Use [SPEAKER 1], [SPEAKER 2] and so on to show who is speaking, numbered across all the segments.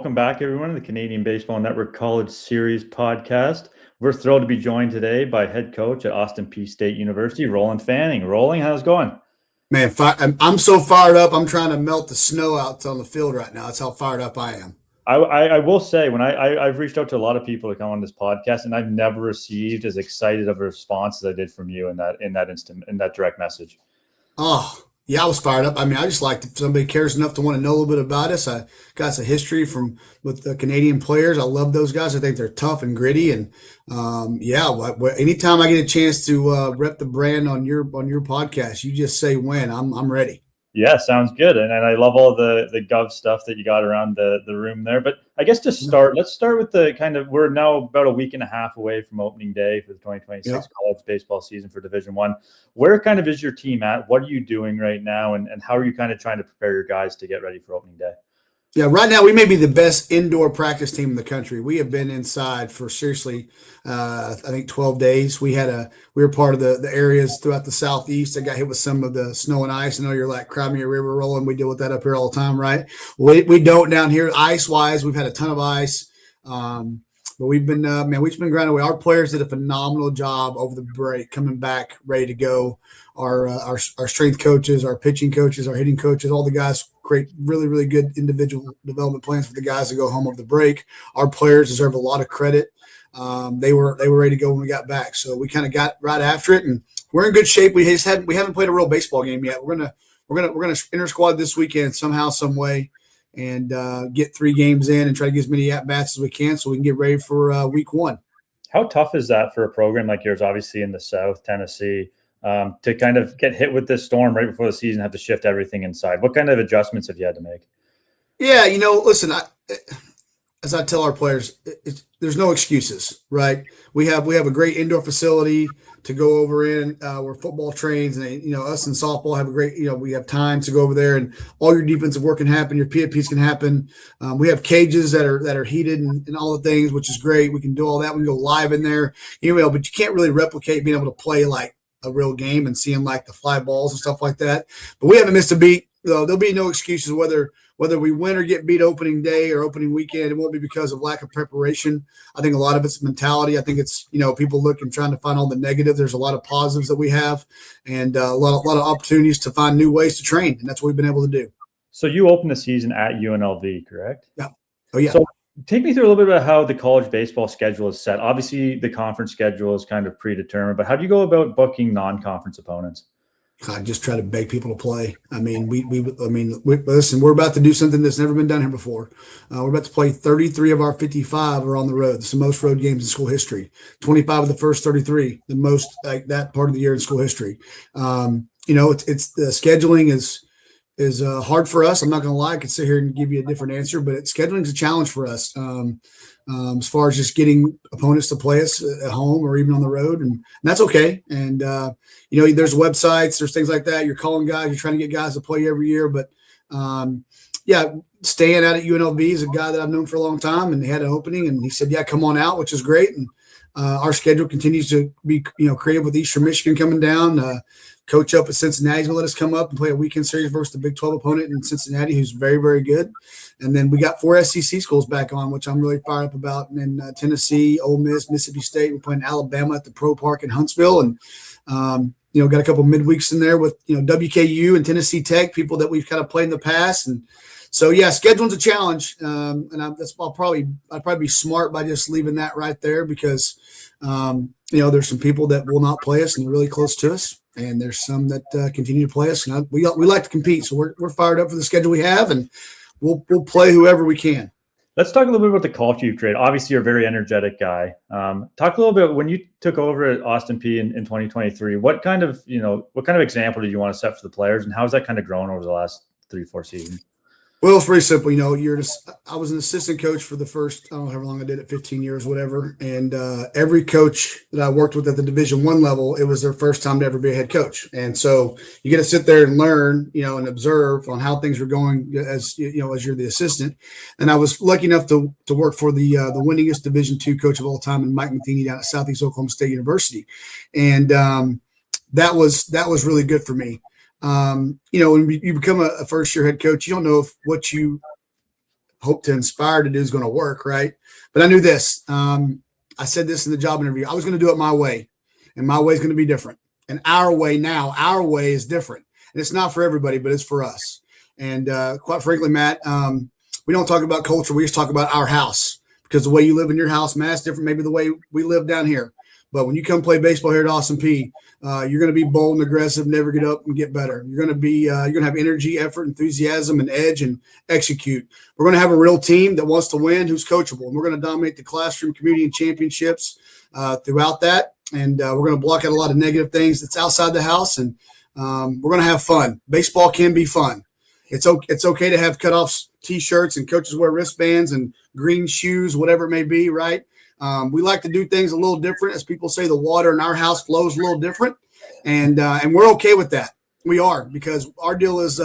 [SPEAKER 1] Welcome back, everyone, to the Canadian Baseball Network College Series podcast. We're thrilled to be joined today by head coach at Austin Peay State University, Roland Fanning. Roland, how's it going?
[SPEAKER 2] Man, I'm so fired up. I'm trying to melt the snow out on the field right now. That's how fired up I am.
[SPEAKER 1] I will say, I've reached out to a lot of people to come on this podcast, and I've never received as excited of a response as I did from you in that direct message.
[SPEAKER 2] Oh, yeah, I was fired up. I mean, I just like if somebody cares enough to want to know a little bit about us. I got some history with the Canadian players. I love those guys. I think they're tough and gritty. And anytime I get a chance to rep the brand on your podcast, you just say when. I'm ready.
[SPEAKER 1] Yeah, sounds good. And I love all the gov stuff that you got around the room there. But I guess to start, let's start with the we're now about a week and a half away from opening day for the 2026 college baseball season for Division I. Where kind of is your team at? What are you doing right now? And how are you kind of trying to prepare your guys to get ready for opening day?
[SPEAKER 2] Yeah, right now we may be the best indoor practice team in the country. We have been inside for seriously, I think 12 days. We were part of the areas throughout the southeast that got hit with some of the snow and ice. I know you're like Crimea River rolling. We deal with that up here all the time, right? We don't down here ice wise. We've had a ton of ice, but we've been we've been grinding away. Our players did a phenomenal job over the break, coming back ready to go. Our strength coaches, our pitching coaches, our hitting coaches, all the guys create really, really good individual development plans for the guys to go home over the break. Our players deserve a lot of credit. They were ready to go when we got back, so we kind of got right after it, and we're in good shape. We haven't played a real baseball game yet. We're gonna inter squad this weekend somehow, some way, and get 3 games in and try to get as many at bats as we can, so we can get ready for week 1.
[SPEAKER 1] How tough is that for a program like yours, obviously in the South, Tennessee, to kind of get hit with this storm right before the season, have to shift everything inside? What kind of adjustments have you had to make?
[SPEAKER 2] Yeah, listen, as I tell our players, there's no excuses, right? We have a great indoor facility to go over in where football trains, and us in softball have a great, we have time to go over there, and all your defensive work can happen, your PFPs can happen. We have cages that are heated and all the things, which is great. We can do all that. We can go live in there, but you can't really replicate being able to play like a real game and seeing like the fly balls and stuff like that. But we haven't missed a beat. There'll be no excuses whether we win or get beat opening day or opening weekend. It won't be because of lack of preparation. I think a lot of it's mentality. I think it's, people looking, trying to find all the negatives. There's a lot of positives that we have, and a lot of opportunities to find new ways to train. And that's what we've been able to do.
[SPEAKER 1] So you opened the season at UNLV, correct?
[SPEAKER 2] Yeah. Oh, yeah.
[SPEAKER 1] So take me through a little bit about how the college baseball schedule is set. Obviously, the conference schedule is kind of predetermined, but how do you go about booking non-conference opponents?
[SPEAKER 2] I just try to beg people to play. I mean, listen, we're about to do something that's never been done here before. We're about to play 33 of our 55 are on the road. It's the most road games in school history. 25 of the first 33, the most like that part of the year in school history. It's the scheduling is hard for us. I'm not going to lie. I could sit here and give you a different answer, but scheduling is a challenge for us as far as just getting opponents to play us at home or even on the road, and that's okay. And there's websites, there's things like that. You're calling guys, you're trying to get guys to play every year, but staying out at UNLV is a guy that I've known for a long time, and he had an opening, and he said, "Yeah, come on out," which is great. And our schedule continues to be creative with Eastern Michigan coming down. Coach up at Cincinnati's going to let us come up and play a weekend series versus the Big 12 opponent in Cincinnati, who's very, very good. And then we got 4 SEC schools back on, which I'm really fired up about. And then Tennessee, Ole Miss, Mississippi State. We're playing Alabama at the Pro Park in Huntsville. And, got a couple midweeks in there with, WKU and Tennessee Tech, people that we've kind of played in the past. And so, yeah, scheduling's a challenge. I'd probably be smart by just leaving that right there because, there's some people that will not play us and they're really close to us. And there's some that continue to play us. And we like to compete. So we're fired up for the schedule we have, and we'll play whoever we can.
[SPEAKER 1] Let's talk a little bit about the culture you've created. Obviously, you're a very energetic guy. Talk a little bit when you took over at Austin Peay in 2023. What kind of example did you want to set for the players, and how has that kind of grown over the last 3-4 seasons?
[SPEAKER 2] Well, it's pretty simple. I was an assistant coach for the first, I don't know how long I did it, 15 years, whatever. And every coach that I worked with at the Division I level, it was their first time to ever be a head coach. And so you get to sit there and learn, and observe on how things are going as you're the assistant. And I was lucky enough to work for the winningest Division II coach of all time, and Mike Matheny down at Southeast Oklahoma State University. And that was really good for me. When you become a first-year head coach, you don't know if what you hope to inspire to do is going to work, right? But I knew this. I said this in the job interview. I was going to do it my way, and my way is going to be different. And our way is different. And it's not for everybody, but it's for us. And quite frankly, Matt, we don't talk about culture. We just talk about our house, because the way you live in your house, Matt, is different maybe the way we live down here. But when you come play baseball here at Austin Peay, you're going to be bold and aggressive, never get up and get better. You're going to have energy, effort, enthusiasm, and edge, and execute. We're going to have a real team that wants to win, who's coachable. And we're going to dominate the classroom, community, and championships throughout that. And we're going to block out a lot of negative things that's outside the house. And we're going to have fun. Baseball can be fun. It's okay to have cutoff T-shirts, and coaches wear wristbands and green shoes, whatever it may be, right? We like to do things a little different. As people say, the water in our house flows a little different, and we're okay with that. We are, because our deal is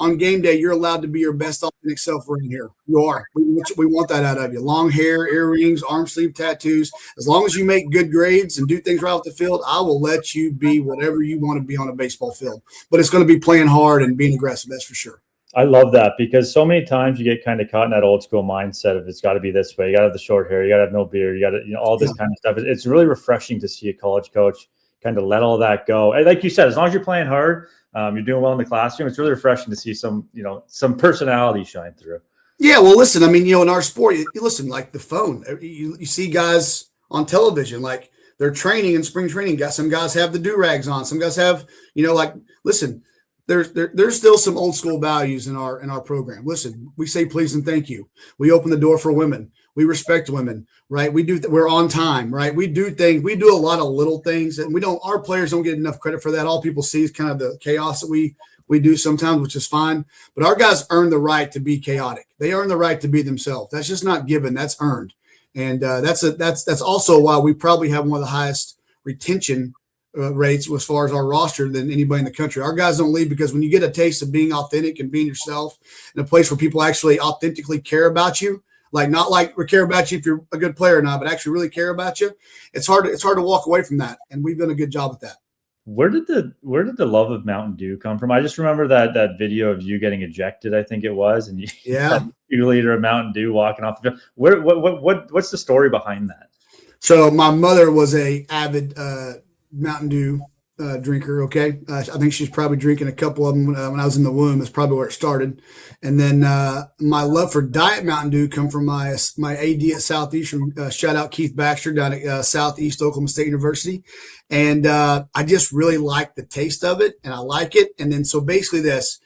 [SPEAKER 2] on game day, you're allowed to be your best authentic self around here. You are. We want that out of you. Long hair, earrings, arm sleeve tattoos. As long as you make good grades and do things right off the field, I will let you be whatever you want to be on a baseball field. But it's going to be playing hard and being aggressive, that's for sure.
[SPEAKER 1] I love that, because so many times you get kind of caught in that old school mindset of it's got to be this way. You got to have the short hair. You got to have no beard. You got to, all this kind of stuff. It's really refreshing to see a college coach kind of let all that go. And like you said, as long as you're playing hard, you're doing well in the classroom, it's really refreshing to see some personality shine through. Yeah,
[SPEAKER 2] well, listen, I mean, in our sport, you listen, like the phone, you see guys on television, they're training in spring training. Some guys have the do-rags on. Some guys have, listen, there's still some old school values in our program. Listen, we say please and thank you. We open the door for women. We respect women, right? We're on time, right? We do things. We do a lot of little things, and our players don't get enough credit for that. All people see is kind of the chaos that we do sometimes, which is fine. But our guys earn the right to be chaotic. They earn the right to be themselves. That's just not given. That's earned. And that's also why we probably have one of the highest retention rates as far as our roster than anybody in the country. Our guys don't leave, because when you get a taste of being authentic and being yourself in a place where people actually authentically care about you, not we care about you if you're a good player or not, but actually really care about you, it's hard to walk away from that. And we've done a good job with that.
[SPEAKER 1] Where did the love of Mountain Dew come from? I just remember that video of you getting ejected, I think it was, and you leader of Mountain Dew walking off the field. What's the story behind that?
[SPEAKER 2] So my mother was a avid Mountain Dew drinker. Okay. I think she's probably drinking a couple of them when I was in the womb. That's probably where it started. And then my love for Diet Mountain Dew come from my AD at Southeastern. Shout out Keith Baxter down at Southeast Oklahoma State University. And I just really like the taste of it, and I like it. And then so basically there's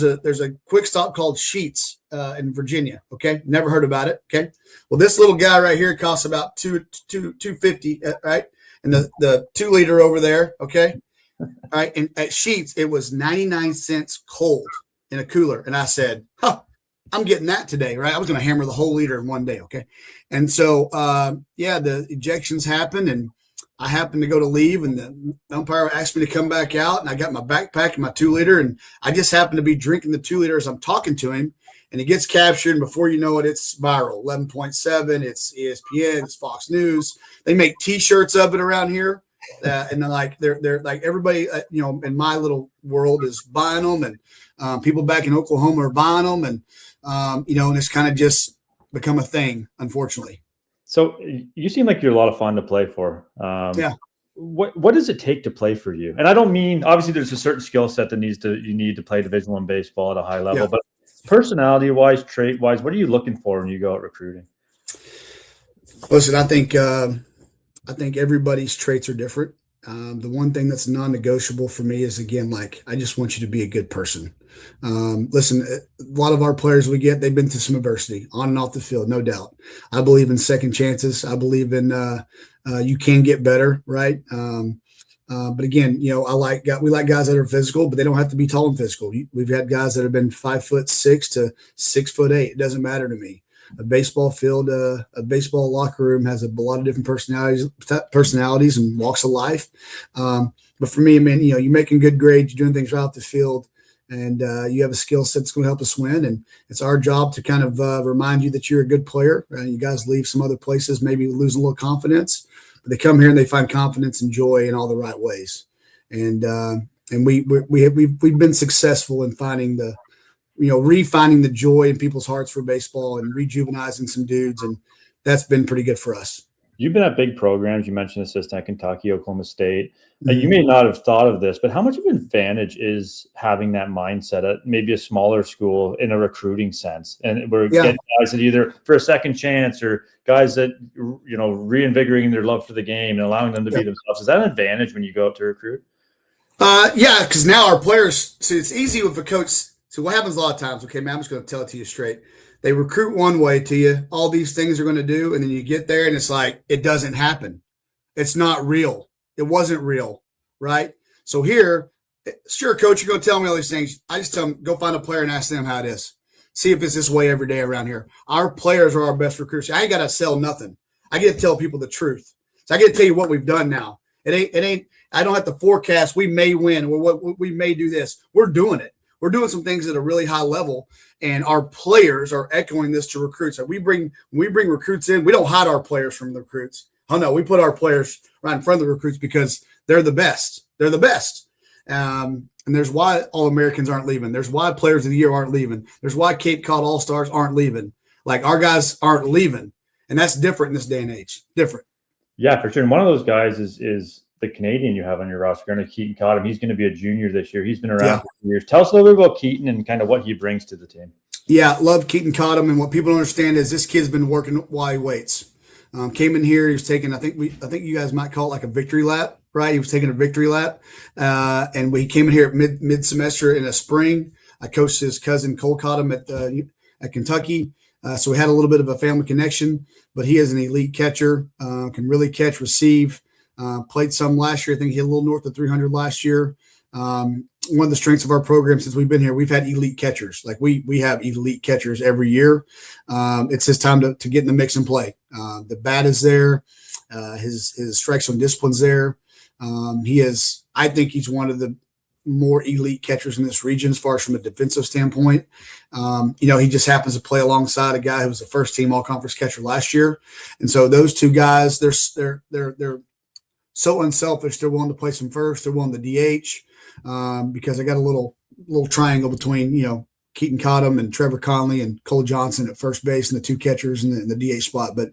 [SPEAKER 2] a quick stop called Sheetz in Virginia. Okay. Never heard about it. Okay. Well, this little guy right here costs about $2.50, right? And the 2 liter over there, okay? All right, and at Sheetz, it was 99 cents cold in a cooler. And I said, I'm getting that today, right? I was going to hammer the whole liter in one day, okay? And so, the ejections happened, and I happened to go to leave, and the umpire asked me to come back out, and I got my backpack and my 2 liter, and I just happened to be drinking the 2 liter as I'm talking to him, and it gets captured, and before you know it, it's viral. 11.7, it's ESPN, it's Fox News. They make T-shirts of it around here, and they're like everybody, in my little world is buying them, and people back in Oklahoma are buying them, and and it's kind of just become a thing, unfortunately.
[SPEAKER 1] So you seem like you're a lot of fun to play for.
[SPEAKER 2] Yeah.
[SPEAKER 1] What does it take to play for you? And I don't mean, obviously there's a certain skill set that you need to play Division I baseball at a high level, but personality wise, trait wise, what are you looking for when you go out recruiting?
[SPEAKER 2] Listen, I think everybody's traits are different. The one thing that's non-negotiable for me is, again, I just want you to be a good person. Listen, a lot of our players we get, they've been through some adversity on and off the field, no doubt. I believe in second chances. I believe in you can get better, right? But again, we like guys that are physical, but they don't have to be tall and physical. We've had guys that have been 5'6" to 6'8". It doesn't matter to me. A baseball field, a baseball locker room has a lot of different personalities and walks of life. But for me, man, you're making good grades, you're doing things right off the field, and you have a skill set that's going to help us win. And it's our job to kind of remind you that you're a good player. You guys leave some other places, maybe losing a little confidence, but they come here and they find confidence and joy in all the right ways. And we've been successful in finding refinding the joy in people's hearts for baseball and rejuvenizing some dudes. And that's been pretty good for us.
[SPEAKER 1] You've been at big programs. You mentioned assistant at Kentucky, Oklahoma State. You may not have thought of this, but how much of an advantage is having that mindset at maybe a smaller school in a recruiting sense? And we're getting guys that either for a second chance or guys that, reinvigorating their love for the game and allowing them to be themselves. Is that an advantage when you go out to recruit?
[SPEAKER 2] Yeah, because now our players, so it's easy with a coach. So what happens a lot of times, okay, man, I'm just going to tell it to you straight. They recruit one way to you, all these things are going to do, and then you get there and it's like, it doesn't happen. It's not real. It wasn't real, right? So here, sure, coach, you're going to tell me all these things. I just tell them, go find a player and ask them how it is. See if it's this way every day around here. Our players are our best recruits. I ain't got to sell nothing. I get to tell people the truth. So I get to tell you what we've done now. It ain't, I don't have to forecast we may win or what we may do this. We're doing it. We're doing some things at a really high level, and our players are echoing this to recruits. When we bring recruits in, we don't hide our players from the recruits. Oh no, we put our players right in front of the recruits because they're the best. They're the best. And there's why All-Americans aren't leaving. There's why Players of the Year aren't leaving. There's why Cape Cod All-Stars aren't leaving. Like, our guys aren't leaving, and that's different in this day and age. Different.
[SPEAKER 1] Yeah, for sure. And one of those guys is the Canadian you have on your roster, Keaton Cottam. He's going to be a junior this year. He's been around for years. Tell us a little bit about Keaton and kind of what he brings to the team.
[SPEAKER 2] Yeah, love Keaton Cottam, and what people don't understand is this kid's been working while he waits. Came in here, he was taking, I think you guys might call it like a victory lap, right? He was taking a victory lap, and he came in here at mid semester in the spring. I coached his cousin Cole Cottam at Kentucky, so we had a little bit of a family connection. But he is an elite catcher, can really catch, receive. Played some last year. I think he hit a little north of 300 last year. One of the strengths of our program since we've been here, we've had elite catchers. Like we have elite catchers every year. It's his time to get in the mix and play. The bat is there. His strike zone discipline's there. I think he's one of the more elite catchers in this region as far as from a defensive standpoint. He just happens to play alongside a guy who was a first team all conference catcher last year. And so those two guys, they're so unselfish. They're willing to play some first. They're willing to DH because I got a little triangle between, Keaton Cottam and Trevor Conley and Cole Johnson at first base and the two catchers in the DH spot. But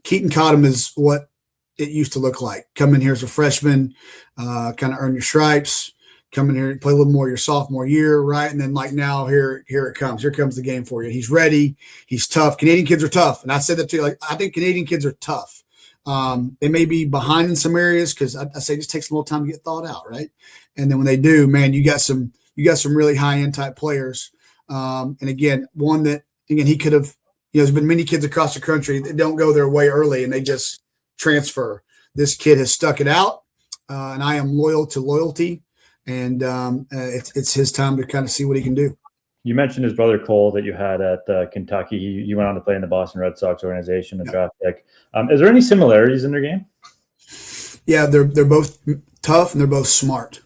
[SPEAKER 2] Keaton Cottam is what it used to look like. Come in here as a freshman, kind of earn your stripes, come in here and play a little more your sophomore year, right? And then like now here it comes. Here comes the game for you. He's ready. He's tough. Canadian kids are tough. And I said that too. Like, I think Canadian kids are tough. They may be behind in some areas because I say it just takes a little time to get thought out, right? And then when they do, man, you got some really high end type players. And again, one that he could have. There's been many kids across the country that don't go their way early and they just transfer. This kid has stuck it out, and I am loyal to loyalty. And it's his time to kind of see what he can do.
[SPEAKER 1] You mentioned his brother Cole that you had at Kentucky. He went on to play in the Boston Red Sox organization, the draft pick. Is there any similarities in their game? Yeah,
[SPEAKER 2] they're both tough and they're both smart.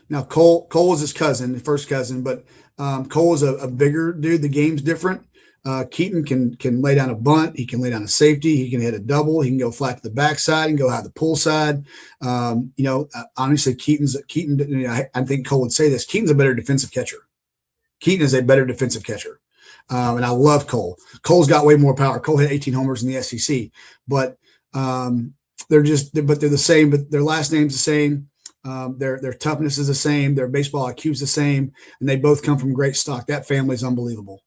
[SPEAKER 2] Now Cole was his cousin, the first cousin, but Cole is a bigger dude. The game's different. Keaton can lay down a bunt. He can lay down a safety. He can hit a double. He can go flat to the backside. He can go high to the pull side. Honestly, Keaton. I think Cole would say this. Keaton's a better defensive catcher. Keaton is a better defensive catcher. And I love Cole. Cole's got way more power. Cole hit 18 homers in the SEC, but they're the same, but their last name's the same. Their toughness is the same. Their baseball IQ is the same. And they both come from great stock. That family's unbelievable.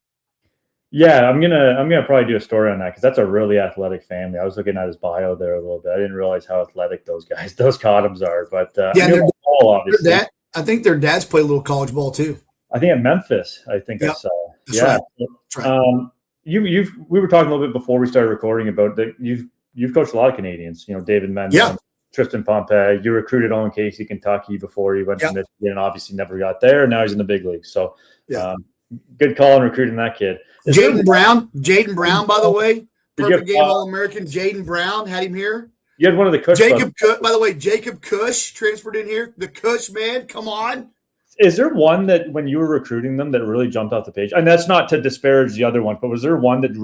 [SPEAKER 1] Yeah, I'm gonna probably do a story on that because that's a really athletic family. I was looking at his bio there a little bit. I didn't realize how athletic those Cottams are. But
[SPEAKER 2] ball, obviously. I think their dads play a little college ball too.
[SPEAKER 1] I think at Memphis. I think I saw. Yeah. Right. That's right. We were talking a little bit before we started recording about that. You've coached a lot of Canadians. David Mendon, Tristan Pompey. You recruited Owen Casey, Kentucky before he went to Michigan, and obviously never got there. Now he's in the big leagues. So. Good call on recruiting that kid.
[SPEAKER 2] Jaden Brown, by the way, perfect game All-American. Jaden Brown had him here.
[SPEAKER 1] You had one of the Cush.
[SPEAKER 2] By the way, Jacob Cush transferred in here. The Cush man, come on.
[SPEAKER 1] Is there one that when you were recruiting them that really jumped off the page? And that's not to disparage the other one, but was there one that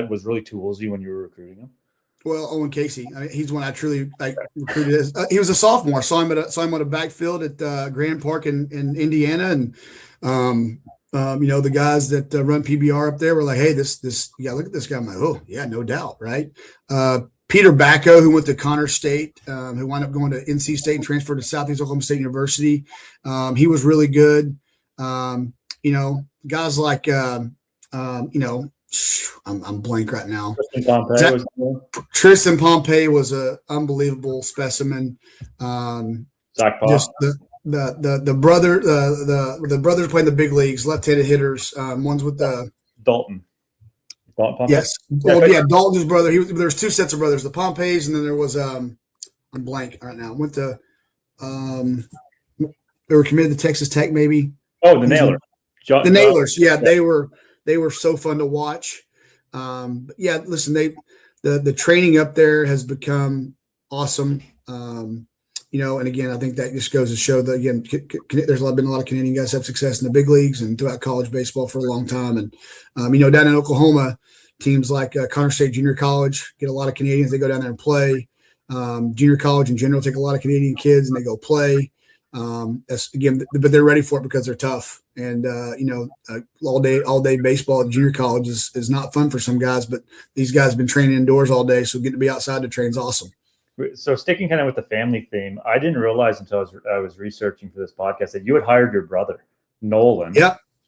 [SPEAKER 1] was really toolsy when you were recruiting them?
[SPEAKER 2] Well, Owen Casey, he's one I truly recruited. He was a sophomore. Saw him on a backfield at Grand Park in Indiana, and The guys that run PBR up there were like, hey, look at this guy. I'm like, oh, yeah, no doubt, right? Peter Bacco, who went to Connor State, who wound up going to NC State and transferred to Southeast Oklahoma State University. He was really good. Guys like, I'm blank right now. Tristan Pompey was an unbelievable specimen.
[SPEAKER 1] Zach Paul.
[SPEAKER 2] Just the brothers playing the big leagues, left-handed hitters. One's with the
[SPEAKER 1] Dalton.
[SPEAKER 2] Yes. Well, yeah, Dalton's brother. There's two sets of brothers, the Pompeys, and then there was I'm blank right now. Went to they were committed to Texas Tech, maybe.
[SPEAKER 1] Oh, the Nailers.
[SPEAKER 2] The Nailers. Yeah, they were so fun to watch. But yeah, listen, the training up there has become awesome. And again, I think that just goes to show that, again, there's been a lot of Canadian guys have success in the big leagues and throughout college baseball for a long time. And, down in Oklahoma, teams like Connor State Junior College get a lot of Canadians. They go down there and play. Junior college in general take a lot of Canadian kids and they go play. But they're ready for it because they're tough. And, all day baseball at junior college is not fun for some guys, but these guys have been training indoors all day. So getting to be outside to train is awesome.
[SPEAKER 1] So sticking kind of with the family theme, I didn't realize until I was researching for this podcast that you had hired your brother, Nolan,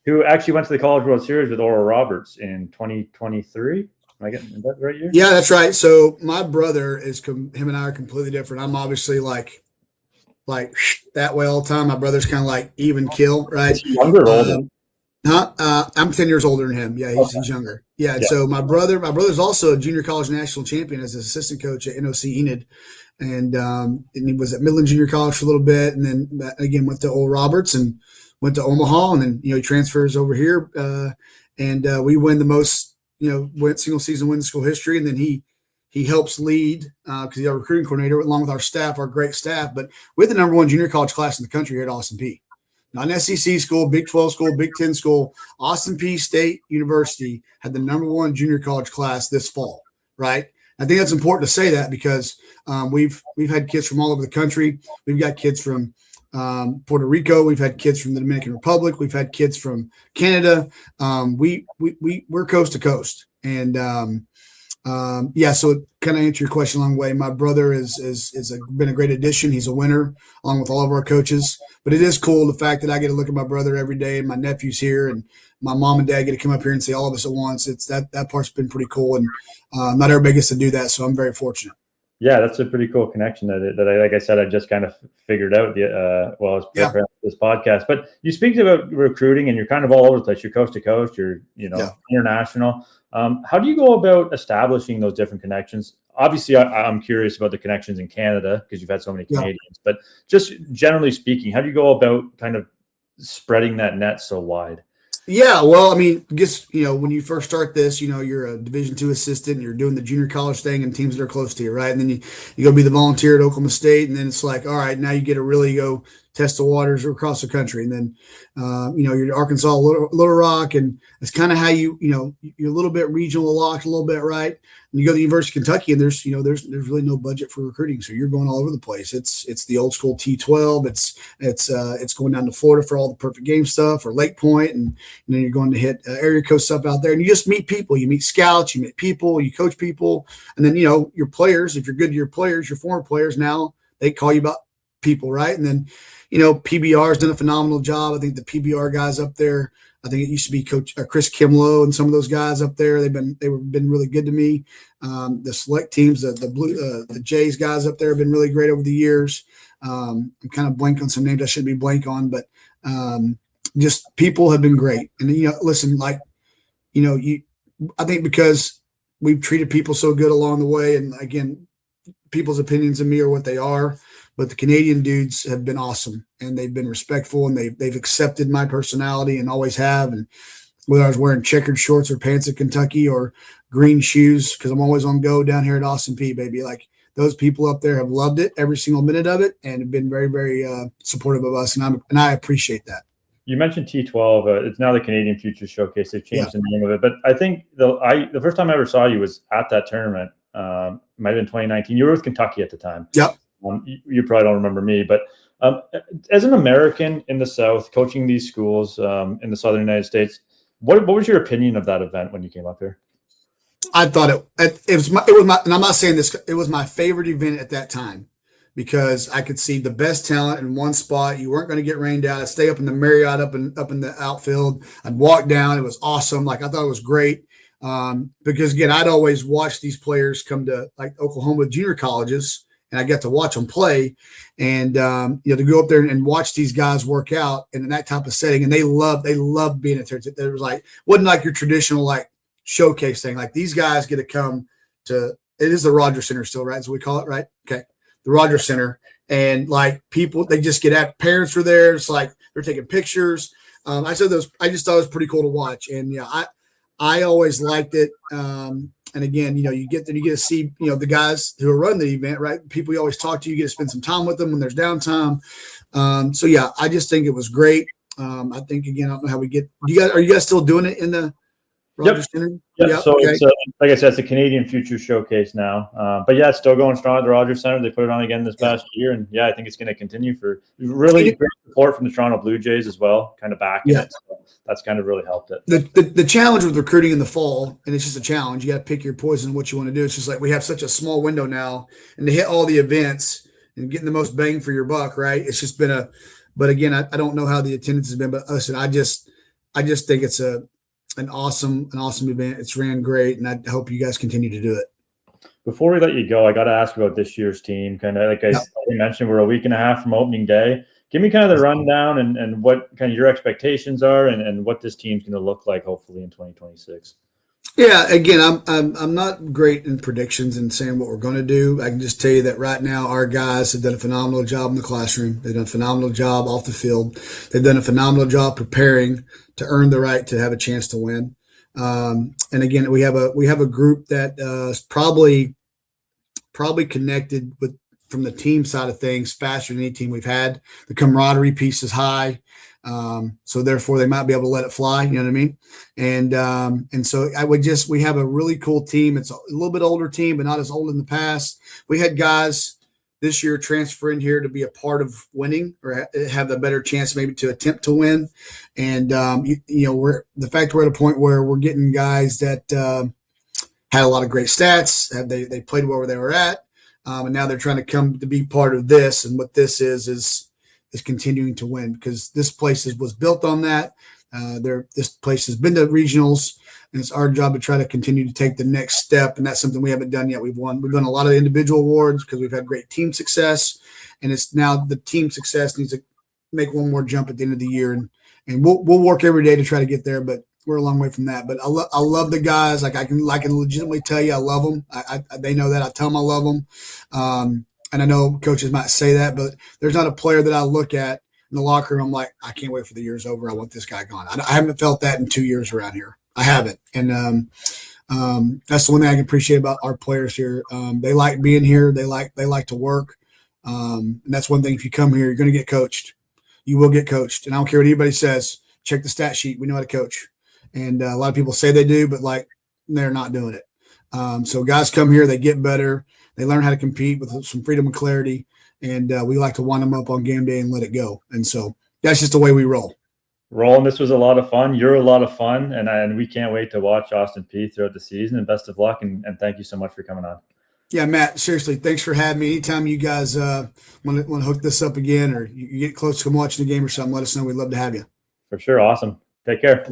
[SPEAKER 1] who actually went to the College World Series with Oral Roberts in 2023. Am I getting that right year?
[SPEAKER 2] Yeah, that's right. So my brother him and I are completely different. I'm obviously like that way all the time. My brother's kind of like even kill, right?
[SPEAKER 1] Is he younger or older?
[SPEAKER 2] I'm 10 years older than him. Yeah, he's younger. Yeah, and so my brother's also a junior college national champion as an assistant coach at NOC Enid, and he was at Midland Junior College for a little bit, and then again went to Oral Roberts and went to Omaha, and then he transfers over here, and we win the most single season win in school history, and then he helps lead because he's our recruiting coordinator along with our staff, our great staff. But we're the number one junior college class in the country here at Austin Peay. Not an SEC school, Big 12 school, Big 10 school. Austin Peay State University had the number one junior college class this fall, right? I think that's important to say that because we've had kids from all over the country. We've got kids from Puerto Rico. We've had kids from the Dominican Republic. We've had kids from Canada. We're coast to coast, and so it kind of answer your question a long way. My brother been a great addition. He's a winner along with all of our coaches. But it is cool the fact that I get to look at my brother every day, and my nephew's here, and my mom and dad get to come up here and see all of us at once. It's that part's been pretty cool, and not everybody gets to do that, so I'm very fortunate.
[SPEAKER 1] Yeah, that's a pretty cool connection that I, like I said, I just kind of figured out preparing this podcast. But you speak about recruiting, and you're kind of all over the place. You're coast to coast. You're international. How do you go about establishing those different connections? Obviously, I'm curious about the connections in Canada because you've had so many Canadians. But just generally speaking, how do you go about kind of spreading that net so wide?
[SPEAKER 2] Yeah, well, I mean, I guess, when you first start this, you're a Division II assistant, and you're doing the junior college thing and teams that are close to you, right? And then you go be the volunteer at Oklahoma State, and then it's like, all right, now you get to really go test the waters across the country. And then, you're at Arkansas, Little Rock, and it's kind of how you're a little bit regional locked a little bit, right? And you go to the University of Kentucky, and there's really no budget for recruiting. So you're going all over the place. It's the old school T12. It's going down to Florida for all the perfect game stuff, or Lake Point, and then you're going to hit area code stuff out there. And you just meet people. You meet scouts, you meet people, you coach people. And then, your players, if you're good to your players, your former players, now they call you about people, right? And then, PBR has done a phenomenal job. I think the PBR guys up there, I think it used to be Coach Chris Kimlow and some of those guys up there. They've been really good to me. The select teams, the Jays guys up there have been really great over the years. I'm kind of blank on some names I shouldn't be blank on, but just people have been great. And listen, I think because we've treated people so good along the way, and again, people's opinions of me are what they are. But the Canadian dudes have been awesome, and they've been respectful, and they've accepted my personality and always have. And whether I was wearing checkered shorts or pants at Kentucky or green shoes, because I'm always on go down here at Austin Peay, baby. Like, those people up there have loved it, every single minute of it, and have been very, very supportive of us, and I appreciate that.
[SPEAKER 1] You mentioned T12. It's now the Canadian Futures Showcase. They've changed the name of it, but I think the first time I ever saw you was at that tournament. Might have been 2019. You were with Kentucky at the time.
[SPEAKER 2] Yep.
[SPEAKER 1] You probably don't remember me, but as an American in the South, coaching these schools in the Southern United States, what was your opinion of that event when you came up here?
[SPEAKER 2] I thought it was my, and I'm not saying this, it was my favorite event at that time because I could see the best talent in one spot. You weren't going to get rained out. I'd stay up in the Marriott, up in the outfield. I'd walk down. It was awesome. Like I thought it was great. Because again, I'd always watch these players come to like Oklahoma junior colleges, and I got to watch them play, and to go up there and watch these guys work out in that type of setting, and they loved being at there. It was like wasn't like your traditional like showcase thing. Like these guys get to come to it is the Rogers Center still, right? So we call it, right? Okay, the Rogers Center, and like people, they just get at parents are there. It's like they're taking pictures. I just thought it was pretty cool to watch, and yeah, I always liked it. And again, you get to see, the guys who are running the event, right? People you always talk to, you get to spend some time with them when there's downtime. So yeah, I just think it was great. I think again, I don't know how we get. Are you guys still doing it in the Rogers Center?
[SPEAKER 1] Yep. So okay. It's like I said, it's a Canadian Future Showcase now. But yeah, it's still going strong at the Rogers Center. They put it on again this past year, and yeah, I think it's going to continue for really great support from the Toronto Blue Jays as well, kind of backing it. So that's kind of really helped it.
[SPEAKER 2] The challenge with recruiting in the fall, and it's just a challenge. You got to pick your poison, what you want to do. It's just like we have such a small window now, and to hit all the events and getting the most bang for your buck, right? It's just been but again, I don't know how the attendance has been, but listen, I just think it's an awesome event. It's ran great, and I hope you guys continue to do it.
[SPEAKER 1] Before we let you go, I got to ask about this year's team. Kind of like I mentioned, we're a week and a half from opening day. Give me kind of the rundown and what kind of your expectations are and what this team's going to look like hopefully in 2026.
[SPEAKER 2] Yeah, again, I'm not great in predictions and saying what we're going to do. I can just tell you that right now our guys have done a phenomenal job in the classroom. They've done a phenomenal job off the field. They've done a phenomenal job preparing to earn the right to have a chance to win. And again, we have a group that is probably connected with from the team side of things faster than any team we've had. The camaraderie piece is high. So therefore they might be able to let it fly. You know what I mean? And so we have a really cool team. It's a little bit older team, but not as old in the past. We had guys this year transfer in here to be a part of winning or have a better chance maybe to attempt to win. And, we're at a point where we're getting guys that, had a lot of great stats. They played where they were at. And now they're trying to come to be part of this. And what this is continuing to win because this place was built on that. This place has been to regionals, and it's our job to try to continue to take the next step. And that's something we haven't done yet. We've done a lot of individual awards because we've had great team success, and it's now the team success needs to make one more jump at the end of the year. And we'll work every day to try to get there, but we're a long way from that. But I love the guys. Like I can legitimately tell you I love them. They know that. I tell them I love them. And I know coaches might say that, but there's not a player that I look at in the locker room. I'm like, I can't wait for the year's over. I want this guy gone. I haven't felt that in 2 years around here. I haven't. And that's the one thing I can appreciate about our players here. They like being here. They like to work. And that's one thing. If you come here, you're going to get coached. You will get coached. And I don't care what anybody says. Check the stat sheet. We know how to coach. And a lot of people say they do, but like they're not doing it. So guys come here, they get better. They learn how to compete with some freedom and clarity, and we like to wind them up on game day and let it go. And so that's just the way we roll.
[SPEAKER 1] Roland, this was a lot of fun. You're a lot of fun, and we can't wait to watch Austin Peay throughout the season. And best of luck, and thank you so much for coming on.
[SPEAKER 2] Yeah, Matt, seriously, thanks for having me. Anytime you guys want to hook this up again or you get close to come watching the game or something, let us know. We'd love to have you.
[SPEAKER 1] For sure. Awesome. Take care.